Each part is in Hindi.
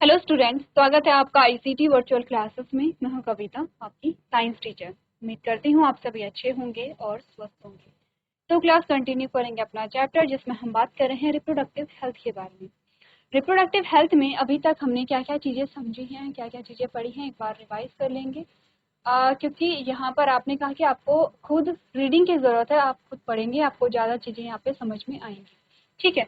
हेलो स्टूडेंट्स, स्वागत है आपका आईसीटी वर्चुअल क्लासेस में। मैं हूं कविता, आपकी साइंस टीचर। उम्मीद करती हूं आप सभी अच्छे होंगे और स्वस्थ होंगे। तो क्लास कंटिन्यू करेंगे अपना चैप्टर, जिसमें हम बात कर रहे हैं रिप्रोडक्टिव हेल्थ के बारे में। रिप्रोडक्टिव हेल्थ में अभी तक हमने क्या क्या चीज़ें समझी हैं, क्या क्या चीज़ें पढ़ी हैं, एक बार रिवाइज कर लेंगे। क्योंकि यहाँ पर आपने कहा कि आपको खुद रीडिंग की ज़रूरत है, आप खुद पढ़ेंगे, आपको ज़्यादा चीज़ें यहाँ पे समझ में आएंगी। ठीक है,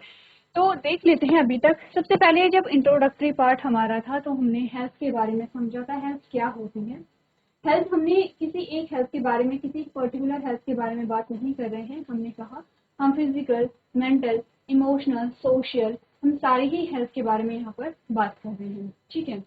तो देख लेते हैं। अभी तक सबसे पहले जब इंट्रोडक्टरी पार्ट हमारा था तो हमने हेल्थ के बारे में समझा था, हेल्थ क्या होती है। हेल्थ, हमने किसी एक हेल्थ के बारे में, किसी पर्टिकुलर हेल्थ के बारे में बात नहीं कर रहे हैं। हमने कहा हम फिजिकल, मेंटल, इमोशनल, सोशल, हम सारी ही हेल्थ के बारे में यहाँ पर बात कर रहे हैं। ठीक है,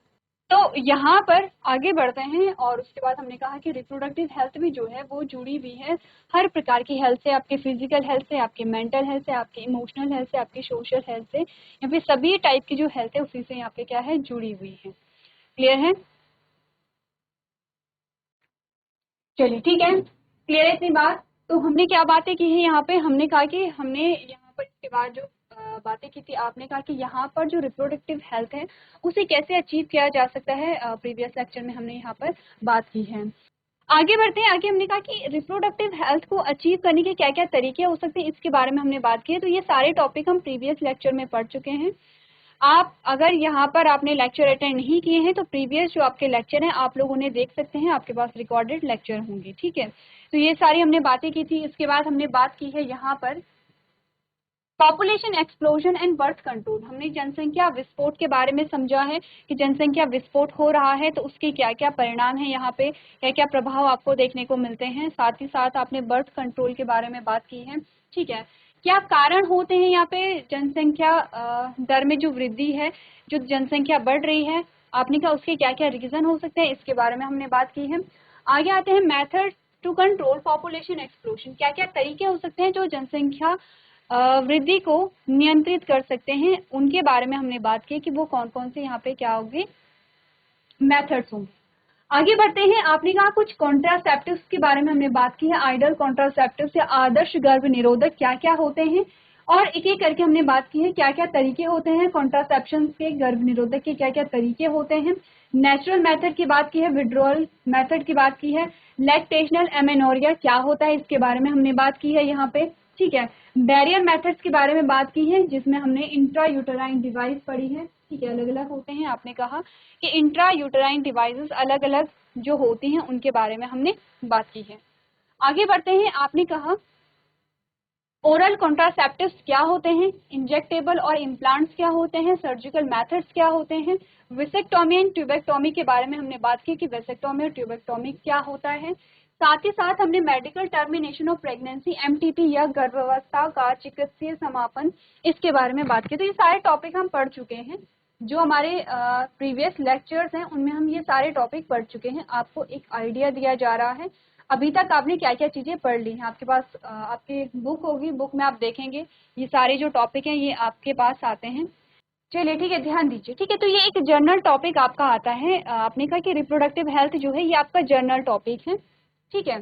तो यहाँ पर आगे बढ़ते हैं और उसके बाद हमने कहा कि रिप्रोडक्टिव हेल्थ भी जो है वो जुड़ी हुई है हर प्रकार की हेल्थ से, आपके फिजिकल हेल्थ से, आपके मेंटल हेल्थ से, आपके इमोशनल हेल्थ से, आपके सोशल हेल्थ से, या फिर सभी टाइप की जो हेल्थ है उसी से यहाँ पे क्या है, जुड़ी हुई है। क्लियर है? चलिए ठीक है, क्लियर है इतनी बात। तो हमने क्या बातें की है यहाँ पे, हमने कहा कि हमने यहाँ पर इसके बाद जो बातें की थी, आपने कहा कि यहाँ पर जो रिप्रोडक्टिव हेल्थ है उसे कैसे अचीव किया जा सकता है। प्रीवियस लेक्चर में हमने यहाँ पर बात की है। आगे बढ़ते हैं। आगे हमने कहा कि रिप्रोडक्टिव हेल्थ को अचीव करने के क्या क्या तरीके हो सकते हैं, इसके बारे में हमने बात की है। तो ये सारे टॉपिक हम प्रीवियस लेक्चर में पढ़ चुके हैं। आप अगर यहाँ पर आपने लेक्चर अटेंड नहीं किए हैं तो प्रीवियस जो आपके लेक्चर हैं आप लोग उन्हें देख सकते हैं, आपके पास रिकॉर्डेड लेक्चर होंगे। ठीक है, तो ये सारी हमने बातें की थी। इसके बाद हमने बात की है यहाँ पर population explosion and birth control. हमने जनसंख्या विस्फोट के बारे में समझा है कि जनसंख्या विस्फोट हो रहा है तो उसके क्या क्या परिणाम है, यहाँ पे क्या क्या प्रभाव आपको देखने को मिलते हैं। साथ ही साथ आपने बर्थ कंट्रोल के बारे में बात की है। ठीक है, क्या कारण होते हैं यहाँ पे जनसंख्या दर में जो वृद्धि है, जो जनसंख्या बढ़ रही है, आपने कहा उसके क्या क्या रीजन हो सकते हैं, इसके बारे में हमने बात की है। आगे आते हैं method to control population explosion. क्या क्या तरीके हो सकते हैं जो जनसंख्या वृद्धि को नियंत्रित कर सकते हैं, उनके बारे में हमने बात की कि वो कौन कौन से यहाँ पे क्या होंगे, मेथड्स होंगे। आगे बढ़ते हैं। आपने कहा कुछ कॉन्ट्रासेप्टिव्स के बारे में हमने बात की है। आइडल कॉन्ट्रासेप्टिव्स या आदर्श गर्भ निरोधक क्या क्या होते हैं, और एक एक करके हमने बात की है क्या क्या तरीके होते हैं कॉन्ट्रासेप्शन के, गर्भ निरोधक के क्या क्या तरीके होते हैं। नेचुरल मेथड की बात की है, विड्रॉल मेथड की बात की है, लैक्टेशनल एमेनोरिया क्या होता है इसके बारे में हमने बात की है यहाँ पे। ठीक है, बैरियर मेथड्स के बारे में बात की है, जिसमें हमने इंट्रा यूटेराइन डिवाइस पढ़ी है। ठीक है, अलग अलग होते हैं। आपने कहा कि इंट्रा यूटेराइन डिवाइसेस अलग अलग जो होती हैं उनके बारे में हमने बात की है। आगे बढ़ते हैं। आपने कहा ओरल कॉन्ट्रासेप्टिव्स क्या होते हैं, इंजेक्टेबल और इम्प्लांट्स क्या होते हैं, सर्जिकल मेथड्स क्या होते हैं, वेसेक्टोमी एंड ट्यूबेक्टोमी के बारे में हमने बात की कि वेसेक्टोमी और ट्यूबेक्टोमी क्या होता है। साथ ही साथ हमने medical termination of pregnancy, MTP या गर्भावस्था का चिकित्सीय समापन, इसके बारे में बात की। तो ये सारे टॉपिक हम पढ़ चुके हैं। जो हमारे प्रीवियस लेक्चर्स हैं उनमें हम ये सारे टॉपिक पढ़ चुके हैं। आपको एक आइडिया दिया जा रहा है अभी तक आपने क्या क्या चीजें पढ़ ली हैं। आपके पास आपकी बुक होगी, बुक में आप देखेंगे ये सारे जो टॉपिक हैं ये आपके पास आते हैं। चलिए ठीक है, ध्यान दीजिए। ठीक है, तो ये एक जर्नल टॉपिक आपका आता है। आपने कहा कि रिप्रोडक्टिव हेल्थ जो है ये आपका जर्नल टॉपिक है। ठीक है,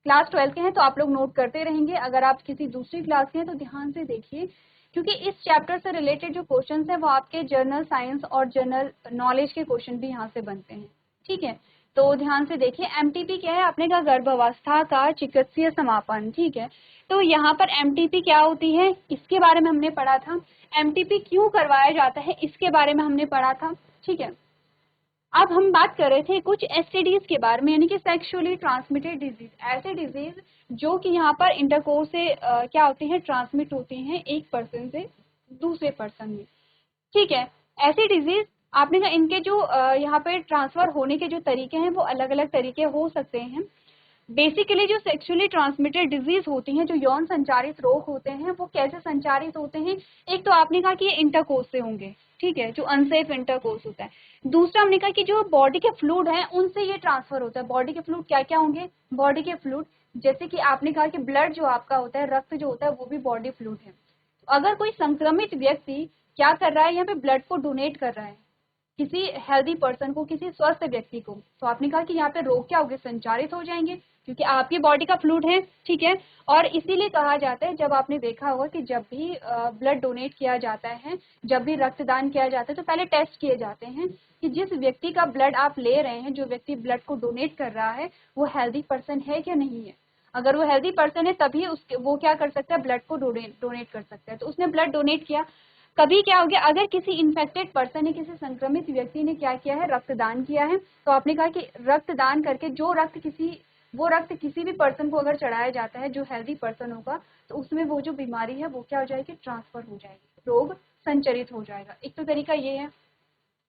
क्लास 12 के हैं तो आप लोग नोट करते रहेंगे। अगर आप किसी दूसरी क्लास के हैं तो ध्यान से देखिए, क्योंकि इस चैप्टर से रिलेटेड जो क्वेश्चंस हैं वो आपके जर्नल साइंस और जर्नल नॉलेज के क्वेश्चन भी यहाँ से बनते हैं। ठीक है, तो ध्यान से देखिए। एमटीपी क्या है, आपने कहा गर्भावस्था का चिकित्सीय समापन। ठीक है, तो यहाँ पर एमटीपी क्या होती है इसके बारे में हमने पढ़ा था। एमटीपी क्यों करवाया जाता है इसके बारे में हमने पढ़ा था। ठीक है, अब हम बात कर रहे थे कुछ एसटीडीज के बारे में, यानी कि सेक्सुअली ट्रांसमिटेड डिजीज, ऐसे डिजीज जो कि यहाँ पर इंटरकोर्स से क्या होती हैं, ट्रांसमिट होती हैं एक पर्सन से दूसरे पर्सन में। ठीक है, ऐसी डिजीज आपने कहा इनके जो यहाँ पे ट्रांसफर होने के जो तरीके हैं वो अलग अलग तरीके हो सकते हैं। बेसिकली जो सेक्सुअली ट्रांसमिटेड डिजीज होती हैं, जो यौन संचारित रोग होते हैं, वो कैसे संचारित होते हैं। एक तो आपने कहा कि ये इंटरकोर्स से होंगे। ठीक है, जो अनसेफ इंटरकोर्स होता है। दूसरा हमने कहा कि जो बॉडी के फ्लूइड हैं उनसे ये ट्रांसफर होता है। बॉडी के फ्लूइड क्या क्या होंगे, बॉडी के फ्लूइड जैसे कि आपने कहा कि ब्लड जो आपका होता है, रक्त जो होता है वो भी बॉडी फ्लूइड है। अगर कोई संक्रमित व्यक्ति क्या कर रहा है, यहाँ पे ब्लड को डोनेट कर रहा है किसी हेल्दी पर्सन को, किसी स्वस्थ व्यक्ति को, तो आपने कहा कि यहाँ पे रोग क्या होंगे, संचारित हो जाएंगे। क्योंकि आपकी बॉडी का फ्लूइड है, ठीक है। और इसीलिए कहा जाता है, जब आपने देखा होगा कि जब भी ब्लड डोनेट किया जाता है, जब भी रक्तदान किया जाता है, तो पहले टेस्ट किए जाते हैं कि जिस व्यक्ति का ब्लड आप ले रहे हैं, जो व्यक्ति ब्लड को डोनेट कर रहा है, वो हेल्दी पर्सन है क्या नहीं है। अगर वो हेल्दी पर्सन है तभी उसके वो क्या कर सकता है, ब्लड को डोनेट कर सकता है। तो उसने ब्लड डोनेट किया, कभी क्या हो गया, अगर किसी इन्फेक्टेड पर्सन ने, किसी संक्रमित व्यक्ति ने क्या किया है, रक्तदान किया है, तो आपने कहा कि रक्तदान करके वो रक्त किसी भी पर्सन को अगर चढ़ाया जाता है जो हेल्दी पर्सन होगा, तो उसमें वो जो बीमारी है वो क्या हो जाएगी, ट्रांसफर हो जाएगी, रोग संचरित हो जाएगा। एक तो तरीका ये है,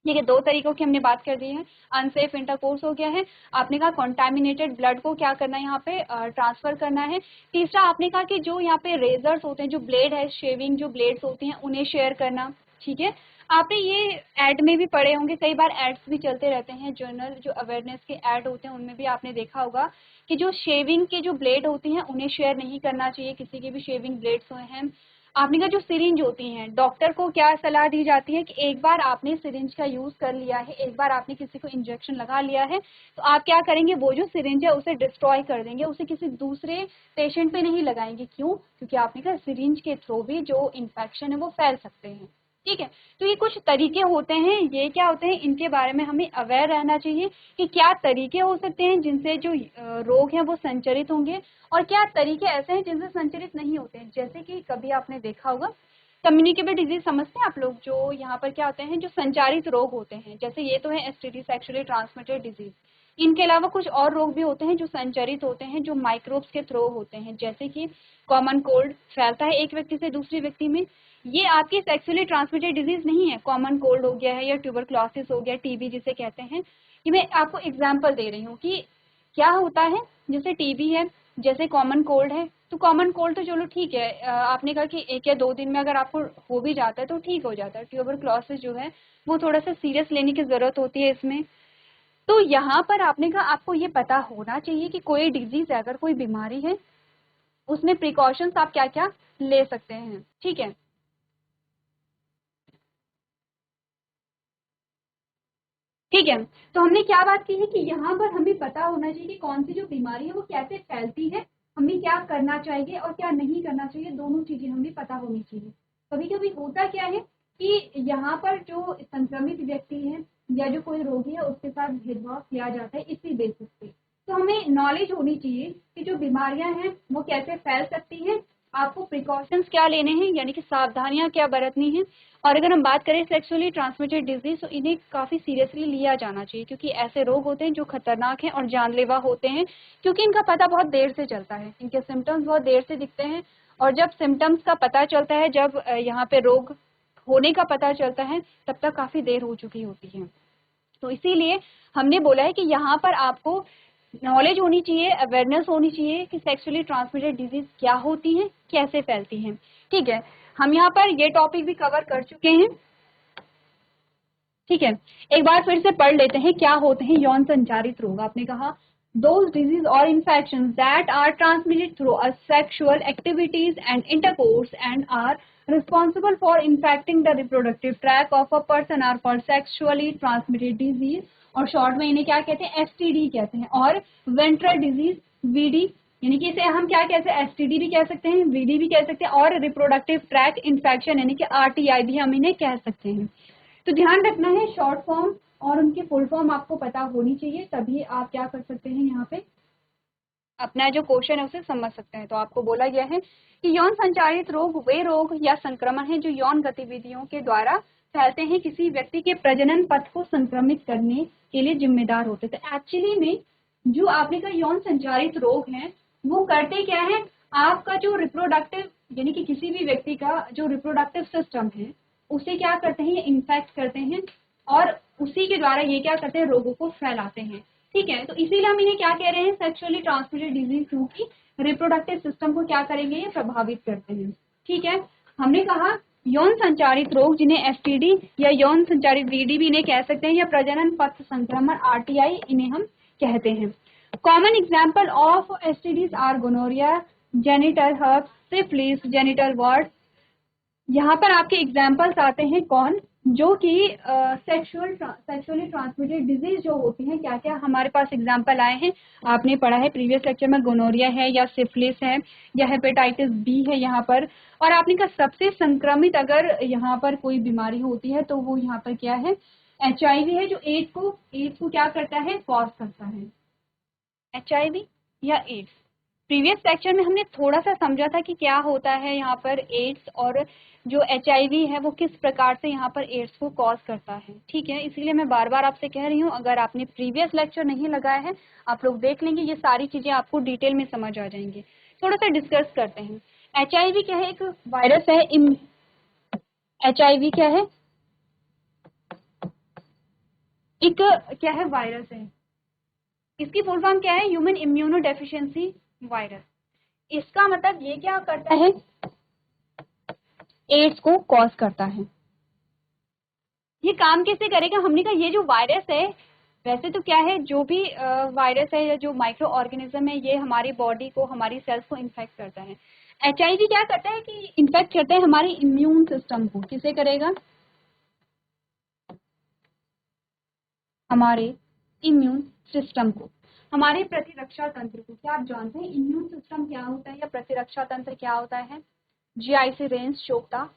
ठीक है। दो तरीकों की हमने बात कर दी है, अनसेफ इंटरकोर्स हो गया है, आपने कहा कॉन्टेमिनेटेड ब्लड को क्या करना है, यहाँ पे ट्रांसफर करना है। तीसरा आपने कहा कि जो यहाँ पे रेजर्स होते हैं, जो ब्लेड है, शेविंग जो ब्लेड्स होती हैं, उन्हें शेयर करना, ठीक है। आपने ये एड में भी पढ़े होंगे, कई बार एड्स भी चलते रहते हैं, जर्नल जो अवेयरनेस के एड होते हैं उनमें भी आपने देखा होगा कि जो शेविंग के जो ब्लेड होती हैं उन्हें शेयर नहीं करना चाहिए, किसी की भी शेविंग ब्लेड्स हैं। आपने का जो सिरिंज होती हैं, डॉक्टर को क्या सलाह दी जाती है कि एक बार आपने सिरिंज का यूज कर लिया है, एक बार आपने किसी को इंजेक्शन लगा लिया है, तो आप क्या करेंगे, वो जो सिरिंज है उसे डिस्ट्रॉय कर देंगे, उसे किसी दूसरे पेशेंट पे नहीं लगाएंगे। क्यों? क्योंकि आपने कहा सिरिंज के थ्रू भी जो इन्फेक्शन है वो फैल सकते हैं, ठीक है। तो ये कुछ तरीके होते हैं, ये क्या होते हैं, इनके बारे में हमें अवेयर रहना चाहिए कि क्या तरीके हो सकते हैं जिनसे जो रोग हैं वो संचरित होंगे, और क्या तरीके ऐसे हैं जिनसे संचरित नहीं होते हैं। जैसे कि कभी आपने देखा होगा कम्युनिकेबल डिजीज समझते हैं आप लोग, जो यहाँ पर क्या होते हैं, जो संचारित रोग होते हैं, जैसे ये तो है एसटीडी, सेक्सुअली ट्रांसमिटेड डिजीज। इनके अलावा कुछ और रोग भी होते हैं जो संचरित होते हैं, जो माइक्रोब्स के थ्रू होते हैं, जैसे कि कॉमन कोल्ड फैलता है एक व्यक्ति से दूसरे व्यक्ति में। ये आपकी सेक्सुअली ट्रांसमिटेड डिजीज नहीं है, कॉमन कोल्ड हो गया है या ट्यूबरक्लोसिस हो गया, टीबी जिसे कहते हैं। ये मैं आपको एग्जांपल दे रही हूँ कि क्या होता है, जैसे टीबी है, जैसे कॉमन कोल्ड है। तो कॉमन कोल्ड तो चलो ठीक है, आपने कहा कि 1 या 2 दिन में अगर आपको हो भी जाता है तो ठीक हो जाता है। ट्यूबरक्लोसिस जो है वो थोड़ा सा सीरियस लेने की जरूरत होती है इसमें। तो यहाँ पर आपने कहा आपको ये पता होना चाहिए कि कोई डिजीज है, अगर कोई बीमारी है, उसमें प्रिकॉशंस आप क्या क्या ले सकते हैं, ठीक है। ठीक है, तो हमने क्या बात की है कि यहाँ पर हमें पता होना चाहिए कि कौन सी जो बीमारी है वो कैसे फैलती है, हमें क्या करना चाहिए और क्या नहीं करना चाहिए, दोनों चीजें हमें पता होनी चाहिए। कभी कभी होता क्या है कि यहाँ पर जो संक्रमित व्यक्ति है या जो कोई रोगी है उसके साथ भेदभाव किया जाता है इसी बेसिस पे। तो हमें नॉलेज होनी चाहिए कि जो बीमारियां हैं वो कैसे फैल सकती हैं, आपको प्रिकॉशंस क्या लेने हैं, यानी कि सावधानियां क्या बरतनी है। और अगर हम बात करें सेक्सुअली ट्रांसमिटेड डिजीज, तो इन्हें काफी सीरियसली लिया जाना चाहिए, क्योंकि ऐसे रोग होते हैं जो खतरनाक हैं और जानलेवा होते हैं, क्योंकि इनका पता बहुत देर से चलता है, इनके सिम्टम्स बहुत देर से दिखते हैं। और जब सिम्टम्स का पता चलता है, जब यहाँ पे रोग होने का पता चलता है, तब तक काफी देर हो चुकी होती है। तो इसीलिए हमने बोला है कि यहाँ पर आपको नॉलेज होनी चाहिए, अवेयरनेस होनी चाहिए कि सेक्सुअली ट्रांसमिटेड डिजीज क्या होती हैं, कैसे फैलती हैं, ठीक है। हम यहाँ पर ये टॉपिक भी कवर कर चुके हैं, ठीक है। एक बार फिर से पढ़ लेते हैं क्या होते हैं यौन संचारित रोग। आपने कहा those disease or infections that are transmitted through a sexual activities and intercourse and are responsible for infecting the reproductive tract of a person are called sexually transmitted disease, और शॉर्ट में इन्हें क्या कहते हैं, एसटीडी कहते हैं। और वेंट्रल डिजीज वीडी, यानी कि इसे हम क्या कहते हैं, एसटीडी भी कह सकते हैं, वीडी भी कह सकते हैं, और रिप्रोडक्टिव ट्रैक इन्फेक्शन यानी कि आरटीआई भी हम इन्हें कह सकते हैं। तो ध्यान रखना है, शॉर्ट फॉर्म और उनकी फुल फॉर्म आपको पता होनी चाहिए, तभी आप क्या कर सकते हैं, यहाँ पे अपना जो क्वेश्चन है उसे समझ सकते हैं। तो आपको बोला गया है कि यौन संचारित रोग वे रोग या संक्रमण है जो यौन गतिविधियों के द्वारा फैलते हैं, किसी व्यक्ति के प्रजनन पथ को संक्रमित करने के लिए जिम्मेदार होते थे। एक्चुअली में जो आपने कहा यौन संचारित रोग है वो करते क्या है, आपका जो रिप्रोडक्टिव यानी कि किसी भी व्यक्ति का जो रिप्रोडक्टिव सिस्टम है उसे क्या करते हैं, इन्फेक्ट करते हैं, और उसी के द्वारा ये क्या करते हैं, रोगों को फैलाते हैं, ठीक है। तो इसीलिए हम इन्हें क्या कह रहे हैं, सेक्सुअली ट्रांसमिटेड डिजीज, क्योंकि रिप्रोडक्टिव सिस्टम को क्या करेंगे, ये प्रभावित करते हैं, ठीक है। हमने कहा यौन संचारित रोग जिन्हें एसटीडी या यौन संचारित वीडी भी इन्हें कह सकते हैं, या प्रजनन पथ संक्रमण आरटीआई इन्हें हम कहते हैं। Common example of STDs are gonorrhoea, genital herpes, syphilis, genital wart. यहाँ पर आपके एग्जाम्पल्स आते हैं कौन, जो कि सेक्सुअली ट्रांसमिटेड डिजीज जो होती हैं, क्या क्या हमारे पास एग्जांपल आए हैं, आपने पढ़ा है प्रीवियस लेक्चर में, गोनोरिया है या सिफिलिस है या हेपेटाइटिस बी है यहाँ पर। और आपने कहा सबसे संक्रमित अगर यहाँ पर कोई बीमारी होती है तो वो यहाँ पर क्या है, HIV है, जो एड्स को क्या करता है, कॉज करता है, HIV या एड्स। प्रीवियस लेक्चर में हमने थोड़ा सा समझा था कि क्या होता है यहाँ पर एड्स, और जो HIV है वो किस प्रकार से यहाँ पर एड्स को कॉज करता है। ठीक है, इसलिए मैं बार बार आपसे कह रही हूँ, अगर आपने प्रीवियस लेक्चर नहीं लगाया है आप लोग देख लेंगे, ये सारी चीजें आपको डिटेल में समझ आ जाएंगी। थोड़ा सा डिस्कस करते हैं। HIV क्या है, एक वायरस है। HIV क्या है, एक क्या है, वायरस है। इसकी फुल फॉर्म क्या है, ह्यूमन इम्यूनो डेफिशिएंसी वायरस। इसका मतलब ये क्या करता है, एड्स को कॉज करता है। ये काम कैसे करेगा, हमने कहा ये जो वायरस है, वैसे तो क्या है, जो भी वायरस है या जो माइक्रो ऑर्गेनिज्म है ये हमारी बॉडी को, हमारी सेल्स को इन्फेक्ट करता है। HIV क्या करता है कि इन्फेक्ट करता है हमारी इम्यून सिस्टम को। किसे करेगा, हमारे इम्यून सिस्टम को, हमारे प्रतिरक्षा तंत्र को। क्या आप जानते हैं इम्यून सिस्टम क्या होता है या प्रतिरक्षा तंत्र क्या होता है? GI से रेंज चोकता।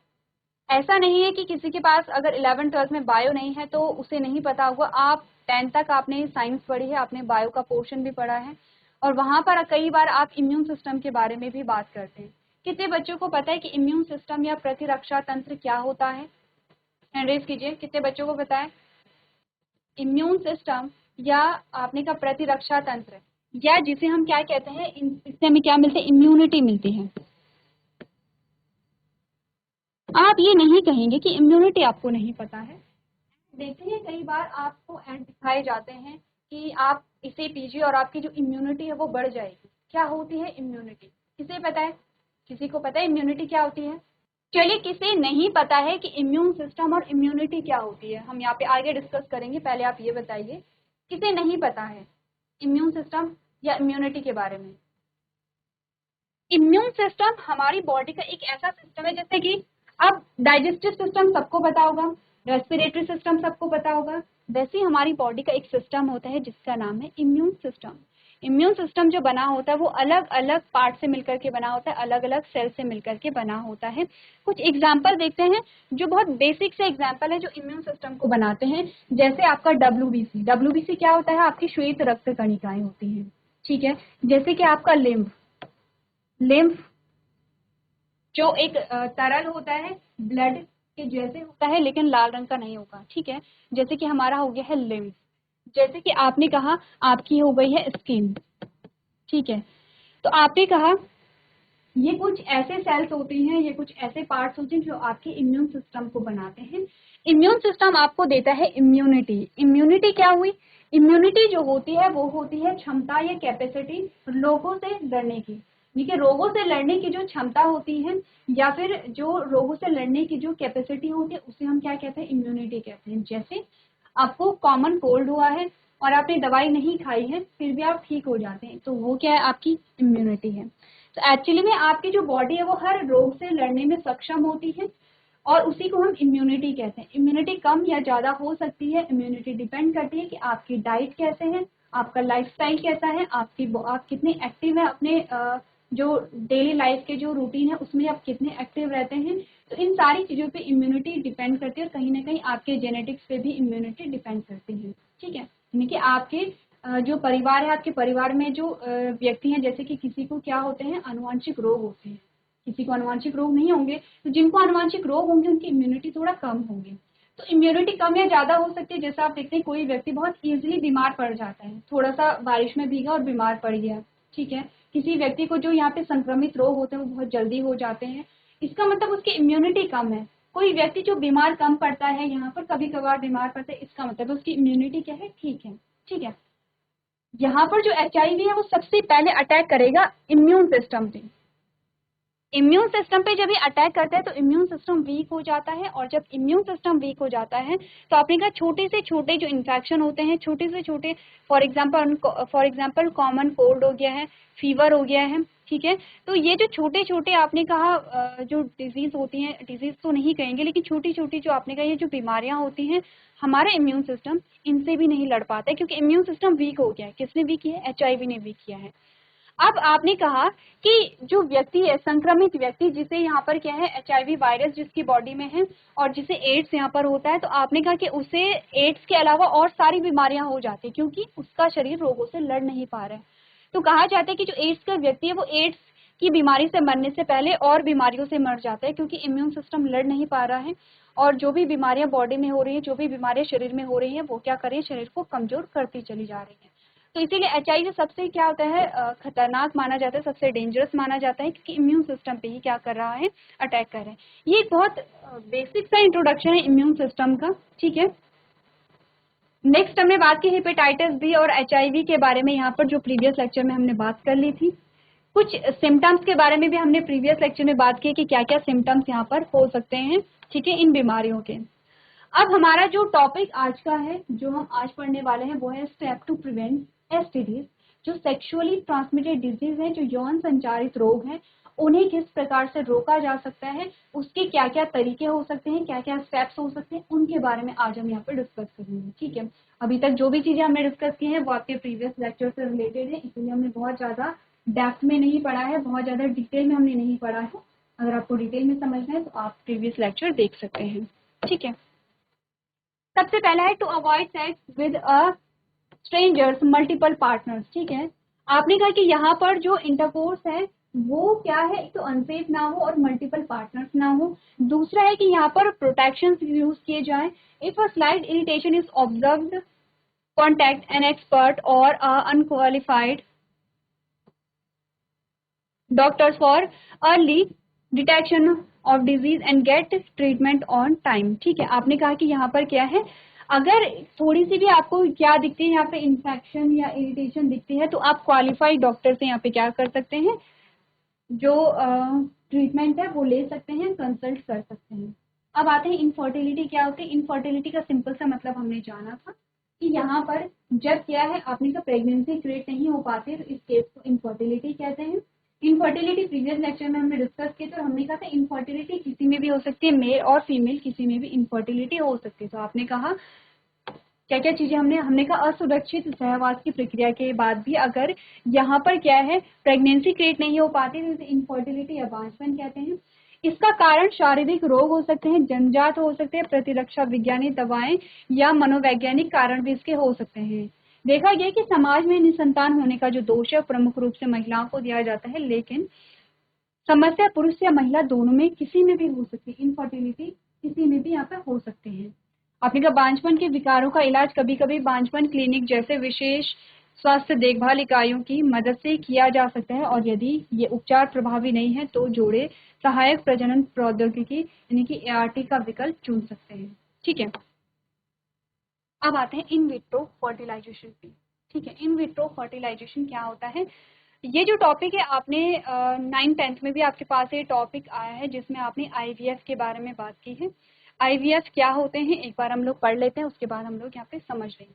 ऐसा नहीं है कि किसी के पास अगर 11th-12th में बायो नहीं है तो उसे नहीं पता होगा। आप 10th तक आपने साइंस पढ़ी है, आपने बायो का पोर्शन भी पढ़ा है, और वहां पर कई बार आप इम्यून सिस्टम के बारे में भी बात करते हैं। कितने बच्चों को पता है कि इम्यून सिस्टम या प्रतिरक्षा तंत्र क्या होता है? हैंड रेज कीजिए, कितने बच्चों को पता है? इम्यून सिस्टम या आपने कहा प्रतिरक्षा तंत्र, या जिसे हम क्या कहते हैं, इससे हमें क्या मिलते हैं, इम्यूनिटी मिलती है। आप ये नहीं कहेंगे कि इम्यूनिटी आपको नहीं पता है। देखते हैं कई बार आपको ऐड दिखाए जाते हैं कि आप इसे पीजिए और आपकी जो इम्यूनिटी है वो बढ़ जाएगी। क्या होती है इम्यूनिटी, किसे पता है? किसी को पता है इम्यूनिटी क्या होती है? चलिए, किसे नहीं पता है कि इम्यून सिस्टम और इम्यूनिटी क्या होती है, हम यहाँ पे आगे डिस्कस करेंगे। पहले आप ये बताइए, किसे नहीं पता है इम्यून सिस्टम या इम्यूनिटी के बारे में? इम्यून सिस्टम हमारी बॉडी का एक ऐसा सिस्टम है, जैसे कि अब डाइजेस्टिव सिस्टम सबको पता होगा, रेस्पिरेटरी सिस्टम सबको पता होगा, वैसे ही हमारी बॉडी का एक सिस्टम होता है जिसका नाम है इम्यून सिस्टम। इम्यून सिस्टम जो बना होता है वो अलग अलग पार्ट से मिलकर के बना होता है, अलग अलग सेल से मिलकर के बना होता है। कुछ एग्जाम्पल देखते हैं जो बहुत बेसिक से एग्जाम्पल है जो इम्यून सिस्टम को बनाते हैं। जैसे आपका WBC क्या होता है, आपकी श्वेत रक्त कणिकाएं होती हैं। ठीक है, जैसे कि आपका लिम्फ जो एक तरल होता है, ब्लड के जैसे होता है लेकिन लाल रंग का नहीं होगा। ठीक है, जैसे कि हमारा हो गया है लिम्फ। जैसे कि आपने कहा आपकी हो गई है स्किन। ठीक है, तो आपने कहा ये कुछ ऐसे सेल्स होती हैं, ये कुछ ऐसे पार्ट्स होते हैं जो आपके इम्यून सिस्टम को बनाते हैं। इम्यून सिस्टम आपको देता है इम्यूनिटी। इम्यूनिटी क्या हुई, इम्यूनिटी जो होती है वो होती है क्षमता या कैपेसिटी रोगों से लड़ने की। ठीक है, रोगों से लड़ने की जो क्षमता होती है या फिर जो रोगों से लड़ने की जो कैपेसिटी होती है उसे हम क्या कहते हैं, इम्यूनिटी कहते हैं। जैसे आपको कॉमन कोल्ड हुआ है और आपने दवाई नहीं खाई है फिर भी आप ठीक हो जाते हैं, तो वो क्या है, आपकी इम्यूनिटी है। तो एक्चुअली में आपकी जो बॉडी है वो हर रोग से लड़ने में सक्षम होती है और उसी को हम इम्यूनिटी कहते हैं। इम्यूनिटी कम या ज्यादा हो सकती है, इम्यूनिटी डिपेंड करती है कि आपकी डाइट कैसे है, आपका लाइफस्टाइल कैसा है, आप कितने एक्टिव है अपने जो डेली लाइफ के जो रूटीन है उसमें आप कितने एक्टिव रहते हैं। तो इन सारी चीजों पे इम्यूनिटी डिपेंड करती है और कहीं ना कहीं आपके जेनेटिक्स पे भी इम्यूनिटी डिपेंड करती है। ठीक है, यानी कि आपके जो परिवार है, आपके परिवार में जो व्यक्ति हैं, जैसे कि किसी को क्या होते हैं, आनुवंशिक रोग होते हैं, किसी को आनुवंशिक रोग नहीं होंगे, तो जिनको आनुवंशिक रोग होंगे उनकी इम्यूनिटी थोड़ा कम होगी। तो इम्यूनिटी कम या ज्यादा हो सकती है। जैसा आप देखते हैं कोई व्यक्ति बहुत इजीली बीमार पड़ जाता है, थोड़ा सा बारिश में भीगा और बीमार पड़ गया। ठीक है, किसी व्यक्ति को जो यहाँ पे संक्रमित रोग होते हैं वो बहुत जल्दी हो जाते हैं, इसका मतलब उसकी इम्यूनिटी कम है। कोई व्यक्ति जो बीमार कम पड़ता है, यहाँ पर कभी कभार बीमार पड़ता है, इसका मतलब उसकी इम्यूनिटी क्या है, ठीक है। ठीक है, यहाँ पर जो HIV है वो सबसे पहले अटैक करेगा इम्यून सिस्टम पे। इम्यून सिस्टम पे जब ये अटैक करता है तो इम्यून सिस्टम वीक हो जाता है, और जब इम्यून सिस्टम वीक हो जाता है तो आपने कहा छोटे से छोटे जो इन्फेक्शन होते हैं, छोटे से छोटे, फॉर एग्जांपल कॉमन कोल्ड हो गया है, फीवर हो गया है, ठीक है, तो ये जो छोटे छोटे आपने कहा जो डिजीज होती हैं, डिजीज तो नहीं कहेंगे लेकिन छोटी छोटी जो आपने कहा ये जो बीमारियां होती हैं, हमारा इम्यून सिस्टम इनसे भी नहीं लड़ पाता है क्योंकि इम्यून सिस्टम वीक हो गया है। किसने वीक किया है? HIV ने वीक किया है। अब आपने कहा कि जो व्यक्ति है, संक्रमित व्यक्ति, जिसे यहाँ पर क्या है HIV वायरस जिसकी बॉडी में है और जिसे एड्स यहाँ पर होता है, तो आपने कहा कि उसे एड्स के अलावा और सारी बीमारियां हो जाती है क्योंकि उसका शरीर रोगों से लड़ नहीं पा रहा है। तो कहा जाता है कि जो एड्स का व्यक्ति है वो एड्स की बीमारी से मरने से पहले और बीमारियों से मर जाता है क्योंकि इम्यून सिस्टम लड़ नहीं पा रहा है, और जो भी बीमारियां बॉडी में हो रही है, जो भी बीमारियां शरीर में हो रही है, वो क्या कर रही है, शरीर को कमजोर करती चली जा रही है। तो इसीलिए HIV सबसे क्या होता है, खतरनाक माना जाता है, सबसे डेंजरस माना जाता है क्योंकि इम्यून सिस्टम पे ही क्या कर रहा है, अटैक कर रहा है। ये एक बहुत बेसिक सा इंट्रोडक्शन है इम्यून सिस्टम का, ठीक है। नेक्स्ट हमने बात की हेपेटाइटिस बी और HIV के बारे में, यहाँ पर जो प्रीवियस लेक्चर में हमने बात कर ली थी। कुछ सिम्टम्स के बारे में भी हमने प्रीवियस लेक्चर में बात की कि क्या क्या सिम्टम्स यहाँ पर हो सकते हैं, ठीक है, इन बीमारियों के। अब हमारा जो टॉपिक आज का है, जो हम आज पढ़ने वाले हैं, वो है स्टेप टू प्रिवेंट STDs, जो सेक्सुअली ट्रांसमिटेड डिजीज है, जो यौन संचारित रोग हैं, उन्हें किस प्रकार से रोका जा सकता है, उसके क्या क्या तरीके हो सकते हैं, क्या क्या स्टेप्स हो सकते हैं, उनके बारे में आज हम यहाँ पर डिस्कस करेंगे, ठीक है। अभी तक जो भी चीजें हमने डिस्कस की हैं वो आपके प्रीवियस लेक्चर से रिलेटेड है, इसलिए हमने बहुत ज्यादा डेप्थ में नहीं पढ़ा है, बहुत ज्यादा डिटेल में हमने नहीं पढ़ा है। अगर आपको डिटेल में समझना है तो आप प्रीवियस लेक्चर देख सकते हैं, ठीक है। सबसे पहला है to avoid sex with strangers multiple partners, ठीक है। आपने कहा कि यहाँ पर जो इंटरकोर्स है वो क्या है, एक तो अनसेफ ना हो और मल्टीपल पार्टनर्स ना हो। दूसरा है कि यहाँ पर प्रोटेक्शन यूज किए जाए। If a slight irritation is observed, contact an expert और unqualified doctors for early detection of disease and get treatment on time, ठीक है। आपने कहा कि यहाँ पर क्या है, अगर थोड़ी सी भी आपको क्या दिखती है यहाँ पे इन्फेक्शन या इरिटेशन दिखती है तो आप क्वालिफाइड डॉक्टर से यहाँ पे क्या कर सकते हैं, जो ट्रीटमेंट है वो ले सकते हैं, कंसल्ट कर सकते हैं। अब आते हैं इनफर्टिलिटी क्या होती है। इनफर्टिलिटी का सिंपल सा मतलब हमने जाना था कि यहाँ पर जब क्या है, आपने कहा प्रेगनेंसी क्रिएट नहीं हो पाती तो इस केस को इनफर्टिलिटी कहते हैं। इनफर्टिलिटी प्रीवियस लेक्चर में हमने डिस्कस किया, तो हमने कहा था इनफर्टिलिटी किसी में भी हो सकती है, मेल और फीमेल किसी में भी इनफर्टिलिटी हो सकती है। तो आपने कहा क्या क्या चीजें हमने कहा असुरक्षित सहवास की प्रक्रिया के बाद भी अगर यहाँ पर क्या है प्रेगनेंसी क्रिएट नहीं हो पाती तो इसे इनफर्टिलिटी या बांझपन कहते हैं। इसका कारण शारीरिक रोग हो सकते हैं, जन्मजात हो सकते हैं, प्रतिरक्षा विज्ञानी दवाएं या मनोवैज्ञानिक कारण भी इसके हो सकते हैं। देखा गया कि समाज में निसंतान होने का जो दोष है प्रमुख रूप से महिलाओं को दिया जाता है, लेकिन समस्या पुरुष या महिला दोनों में किसी में भी हो सकती है। इनफर्टिलिटी किसी में भी यहाँ पे हो सकते हैं। आपने कहा बांझपन के विकारों का इलाज कभी कभी बांझपन क्लिनिक जैसे विशेष स्वास्थ्य देखभाल इकाइयों की मदद से किया जा सकता है, और यदि ये उपचार प्रभावी नहीं है तो जोड़े सहायक प्रजनन प्रौद्योगिकी यानी कि ART का विकल्प चुन सकते हैं, ठीक है। अब आते हैं इन विट्रो फर्टिलाइजेशन पे, ठीक है। इन विट्रो फर्टिलाइजेशन क्या होता है, ये जो टॉपिक है आपने 9th-10th में भी आपके पास ये टॉपिक आया है जिसमें आपने IVF के बारे में बात की है। IVF क्या होते हैं एक बार हम लोग पढ़ लेते हैं, उसके बाद हम लोग यहाँ पे समझ लेंगे।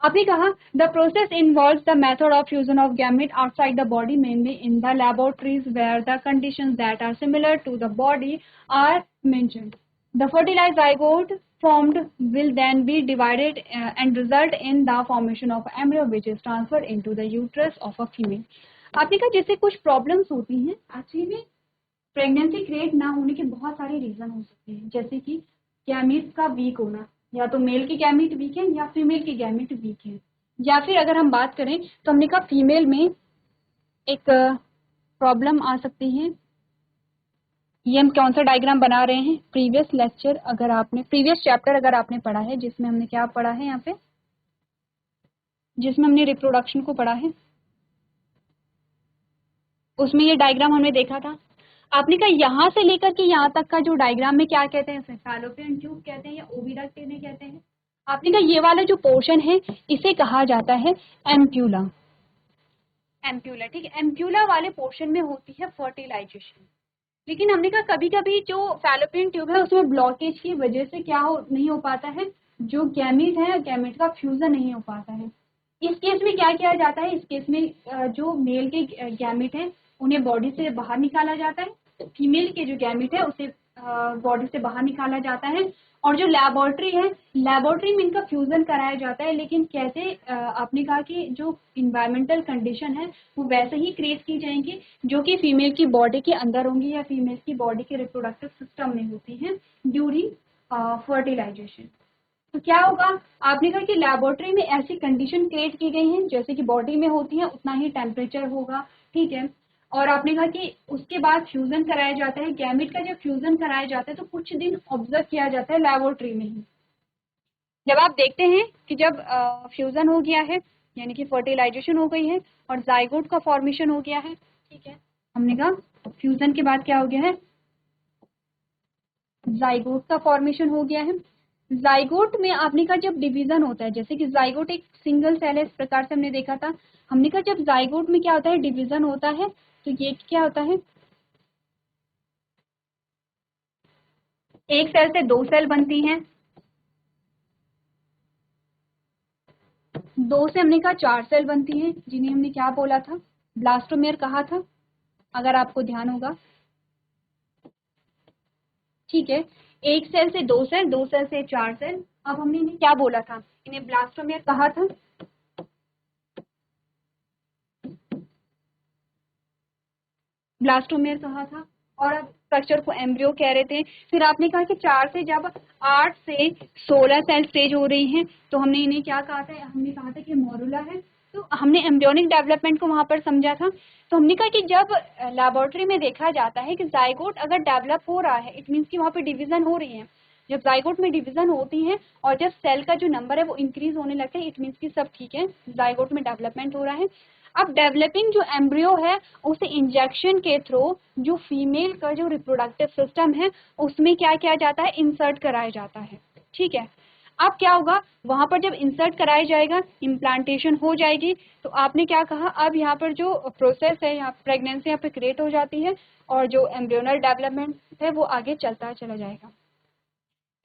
आपने कहा the process involves the method of fusion of gamete outside the body mainly in the laboratories where the conditions that are similar to the body are mentioned. The fertilized zygote formed will then be divided and result in the formation of embryo which is transferred into the uterus of a female. आपने कहा जैसे कुछ प्रॉब्लम्स होती हैं एक्चुअली में, प्रेगनेंसी क्रिएट ना होने के बहुत सारे रीजन हो सकते हैं, जैसे कि गैमीट का वीक होना, या तो मेल की गैमीट वीक है या फीमेल की गैमीट वीक है, या फिर अगर हम बात करें तो हमने कहा फीमेल में एक प्रॉब्लम आ सकती है। ये हम कौन सा डायग्राम बना रहे हैं, प्रीवियस लेक्चर अगर आपने प्रीवियस चैप्टर अगर आपने पढ़ा है जिसमें हमने क्या पढ़ा है यहाँ पे, जिसमें हमने रिप्रोडक्शन को पढ़ा है, उसमें ये डायग्राम हमने देखा था। आपने कहा यहाँ से लेकर के यहाँ तक का जो डायग्राम में क्या कहते हैं, फैलोपियन ट्यूब कहते हैं या ओविडक्ट इन्हें कहते हैं। आपने कहा ये वाला जो पोर्शन है इसे कहा जाता है एम्प्यूला। एम्प्यूला, ठीक है। एम्प्यूला वाले पोर्शन में होती है फर्टिलाइजेशन, लेकिन हमने कहा कभी कभी जो फैलोपियन ट्यूब है उसमें ब्लॉकेज की वजह से क्या नहीं हो पाता है, जो गैमीट है गैमीट का फ्यूजन नहीं हो पाता है। इस केस में क्या किया जाता है, इस केस में जो मेल के गैमीट है उन्हें बॉडी से बाहर निकाला जाता है, फीमेल के जो गैमीट है उसे बॉडी से बाहर निकाला जाता है, और जो लेबोरेटरी है लेबोरेटरी में इनका फ्यूजन कराया जाता है। लेकिन कैसे, आपने कहा कि जो इन्वायरमेंटल कंडीशन है वो वैसे ही क्रिएट की जाएंगी जो कि फीमेल की बॉडी के अंदर होंगी या फीमेल की बॉडी के रिप्रोडक्टिव सिस्टम में होती हैं ड्यूरिंग फर्टिलाइजेशन। तो क्या होगा, आपने कहा कि लेबोरेटरी में ऐसी कंडीशन क्रिएट की गई हैं जैसे कि बॉडी में होती है उतना ही टेम्परेचर होगा, ठीक है। और आपने कहा कि उसके बाद फ्यूजन कराया जाता है, गैमेट का जब फ्यूजन कराया जाता है तो कुछ दिन ऑब्जर्व किया जाता है लेबोरेटरी में ही। जब आप देखते हैं कि जब फ्यूजन हो गया है यानी कि फर्टिलाइजेशन हो गई है और जाइगोट का फॉर्मेशन हो गया है, ठीक है, हमने कहा फ्यूजन के बाद क्या हो गया है, जाइगोट का फॉर्मेशन हो गया है। जाइगोट में आपने कहा जब डिवीजन होता है, जैसे कि जाइगोट एक सिंगल सेल है, इस प्रकार से हमने देखा था। हमने कहा जब जाइगोट में क्या होता है, डिवीजन होता है, तो ये क्या होता है, एक सेल से दो सेल बनती हैं, दो से हमने कहा चार सेल बनती हैं, जिन्हें हमने क्या बोला था, ब्लास्टोमेयर कहा था, अगर आपको ध्यान होगा, ठीक है। एक सेल से दो सेल, दो सेल से चार सेल। अब हमने इन्हें क्या बोला था, इन्हें ब्लास्टोमेयर कहा था, ब्लास्टोमेयर कहा था, और अब स्ट्रक्चर को एम्ब्रियो कह रहे थे। फिर आपने कहा कि 4 से जब 8 से 16 सेल स्टेज हो रही हैं तो हमने इन्हें क्या कहा था, हमने कहा था कि मोरुला है। तो हमने एम्ब्रियोनिक डेवलपमेंट को वहां पर समझा था। तो हमने कहा कि जब लेबोरेटरी में देखा जाता है कि जाइगोट अगर डेवलप हो रहा है, इट मीन्स कि वहां पर डिवीजन हो रही है। जब जाइगोट में डिवीजन होती है और जब सेल का जो नंबर है वो इंक्रीज होने लगता है, इट मीन्स कि सब ठीक है, जाइगोट में डेवलपमेंट हो रहा है। अब डेवलपिंग जो एम्ब्रियो है उसे इंजेक्शन के थ्रू जो फीमेल का जो रिप्रोडक्टिव सिस्टम है उसमें क्या किया जाता है, इंसर्ट कराया जाता है, ठीक है। अब क्या होगा, वहां पर जब इंसर्ट कराया जाएगा, इम्प्लांटेशन हो जाएगी, तो आपने क्या कहा, अब यहाँ पर जो प्रोसेस है, यहाँ प्रेगनेंसी यहाँ पे क्रिएट हो जाती है और जो एम्ब्रियोनल डेवलपमेंट है वो आगे चलता चला जाएगा।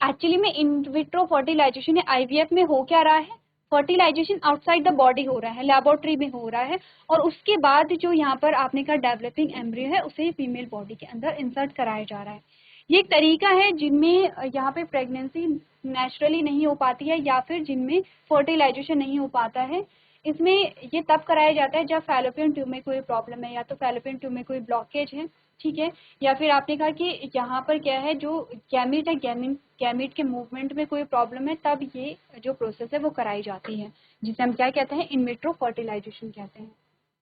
एक्चुअली में इन विट्रो फर्टिलाइजेशन या आईवीएफ में हो क्या रहा है, फर्टिलाइजेशन आउटसाइड द बॉडी हो रहा है, लेबोरेटरी में हो रहा है, और उसके बाद जो यहाँ पर आपने कहा डेवलपिंग एम्ब्रियो है उसे फीमेल बॉडी के अंदर इंसर्ट कराया जा रहा है। ये एक तरीका है जिनमें यहाँ पे प्रेगनेंसी नेचुरली नहीं हो पाती है या फिर जिनमें फर्टिलाइजेशन नहीं हो पाता है। इसमें ये तब कराया जाता है जब फैलोपियन ट्यूब में कोई प्रॉब्लम है, या तो फैलोपियन ट्यूब में कोई ब्लॉकेज है, ठीक है, या फिर आपने कहा कि यहाँ पर क्या है, जो गैमीट है गैमीट के मूवमेंट में कोई प्रॉब्लम है, तब ये जो प्रोसेस है वो कराई जाती है, जिसे हम क्या कहते हैं, इन विट्रो फर्टिलाइजेशन कहते हैं।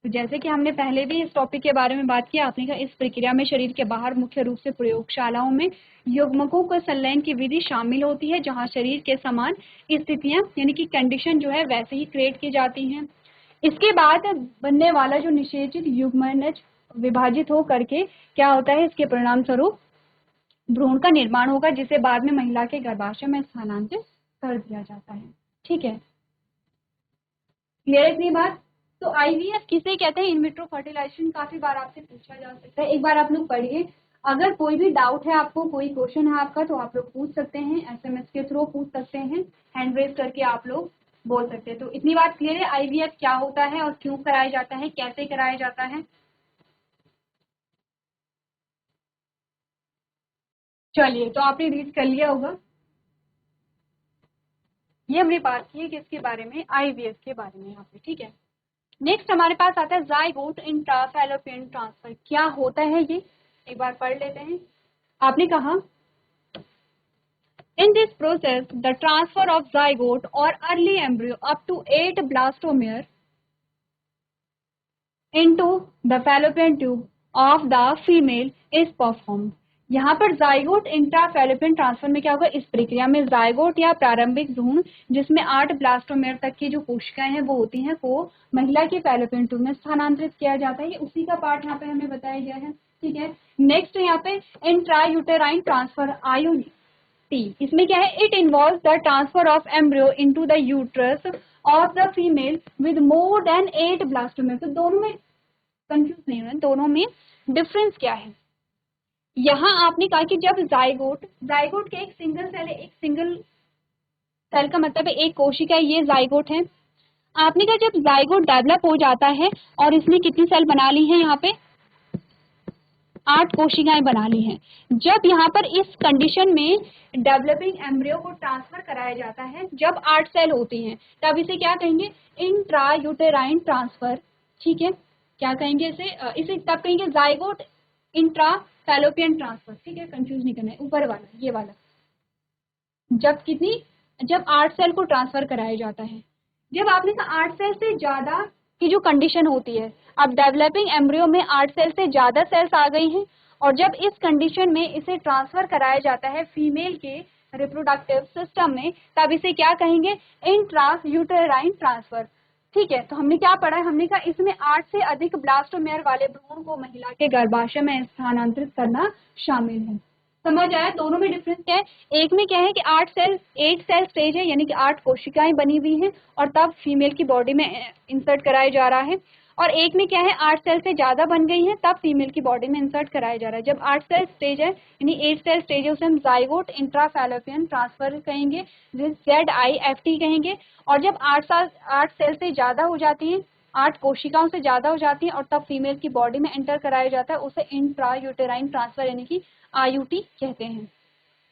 तो जैसे कि हमने पहले भी इस टॉपिक के बारे में बात किया, आपने कहा इस प्रक्रिया में शरीर के बाहर मुख्य रूप से प्रयोगशालाओं में युग्मकों को संलयन की विधि शामिल होती है, जहाँ शरीर के समान स्थितियां यानी कि कंडीशन जो है वैसे ही क्रिएट की जाती हैं। इसके बाद बनने वाला जो निषेचित युग्मनज विभाजित हो करके क्या होता है, इसके परिणाम स्वरूप भ्रूण का निर्माण होगा, जिसे बाद में महिला के गर्भाशय में स्थानांतरित कर दिया जाता है, ठीक है। क्लियर है इतनी बात। तो आईवीएफ किसे कहते हैं, इन विट्रो फर्टिलाइजेशन, काफी बार आपसे पूछा जा सकता है, एक बार आप लोग पढ़िए। अगर कोई भी डाउट है आपको, कोई क्वेश्चन है आपका, तो आप लोग पूछ सकते हैं, एसएमएस के थ्रू पूछ सकते हैं, हैंड रेज करके आप लोग बोल सकते हैं। तो इतनी बात क्लियर है, आईवीएफ क्या होता है और क्यों कराया जाता है, कैसे कराया जाता है। चलिए, तो आपने रीड कर लिया होगा। ये हमने बात की है किसके बारे में, आईवीएफ के बारे में यहाँ पे, ठीक है। नेक्स्ट हमारे पास आता है जाइगोट इंट्राफैलोपियन ट्रांसफर। क्या होता है ये, एक बार पढ़ लेते हैं। आपने कहा in this process the transfer of zygote or early embryo up to 8 blastomere into the fallopian tube of the female is performed। यहाँ पर जाइगोट इंट्राफैलोपियन ट्रांसफर में क्या होगा, इस प्रक्रिया में जाइगोट या प्रारंभिक भ्रूण जिसमें 8 ब्लास्टोमेयर तक की जो कोशिकाएं हैं वो होती हैं, को महिला के फैलोपियन ट्यूब में स्थानांतरित किया जाता है। ये उसी का पार्ट यहाँ पे हमें बताया गया है, ठीक है। नेक्स्ट यहाँ पे इंट्रायूटेराइन ट्रांसफर, आईयूटी, इसमें क्या है, it involve the transfer of embryo into the uterus of the female with more than 8 blastomere. तो दोनों में कंफ्यूज नहीं होना, दोनों में डिफरेंस क्या है। यहाँ आपने कहा कि जब जाइगोट जाइगोट के एक सिंगल सेल है, एक सिंगल सेल का मतलब है एक कोशिका, ये जाइगोट है। आपने कहा जब जाइगोट डेवलप हो जाता है और इसने कितनी सेल बना ली है, यहाँ पे 8 कोशिकाएं बना ली हैं। जब यहाँ पर इस कंडीशन में डेवलपिंग एम्ब्रियो को ट्रांसफर कराया जाता है, जब 8 सेल होती हैं, तब इसे क्या कहेंगे, इंट्रा यूटेराइन ट्रांसफर। ठीक है, क्या कहेंगे इसे तब कहेंगे जाइगोट इंट्रा फैलोपियन ट्रांसफर। ठीक है, कंफ्यूज नहीं करना है, ऊपर वाला ये वाला। जब 8 सेल को ट्रांसफर कराया जाता है, जब आपने कहा 8 सेल से ज्यादा की जो कंडीशन होती है, अब डेवलपिंग एम्ब्रियो में 8 सेल से ज्यादा सेल्स आ गई हैं, और जब इस कंडीशन में इसे ट्रांसफर कराया जाता है फीमेल के रिप्रोडक्टिव सिस्टम में, तब इसे क्या कहेंगे, इंट्रा यूटेराइन ट्रांसफर। ठीक है, तो हमने क्या पढ़ा है, हमने कहा इसमें 8 से अधिक ब्लास्टोमेयर वाले भ्रूण को महिला के गर्भाशय में स्थानांतरित करना शामिल है। समझ आया दोनों में डिफरेंस क्या है? एक में क्या है कि 8 सेल स्टेज है, यानी कि 8 कोशिकाएं बनी हुई हैं और तब फीमेल की बॉडी में इंसर्ट कराया जा रहा है, और एक में क्या है 8 सेल से ज्यादा बन गई हैं तब फीमेल की बॉडी में इंसर्ट कराया जा रहा है। जब 8 सेल स्टेज है यानी 8 सेल स्टेज है, उसे हम जाइगोट इंट्राफैलोपियन ट्रांसफर कहेंगे, ZIFT कहेंगे। और जब 8 सेल से ज्यादा हो जाती है, 8 कोशिकाओं से ज्यादा हो जाती है और तब फीमेल की बॉडी में एंटर कराया जाता है, उसे इंट्रा यूटेराइन ट्रांसफर यानी कि IUT कहते हैं।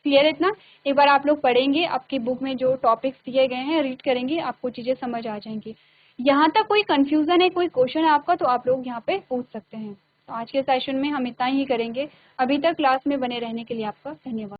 क्लियर है इतना? एक बार आप लोग पढ़ेंगे, आपकी बुक में जो टॉपिक्स दिए गए हैं रीड करेंगे, आपको चीजें समझ आ जाएंगी। यहाँ तक कोई कंफ्यूजन है, कोई क्वेश्चन है आपका, तो आप लोग यहाँ पे पूछ सकते हैं। तो आज के सेशन में हम इतना ही करेंगे। अभी तक क्लास में बने रहने के लिए आपका धन्यवाद।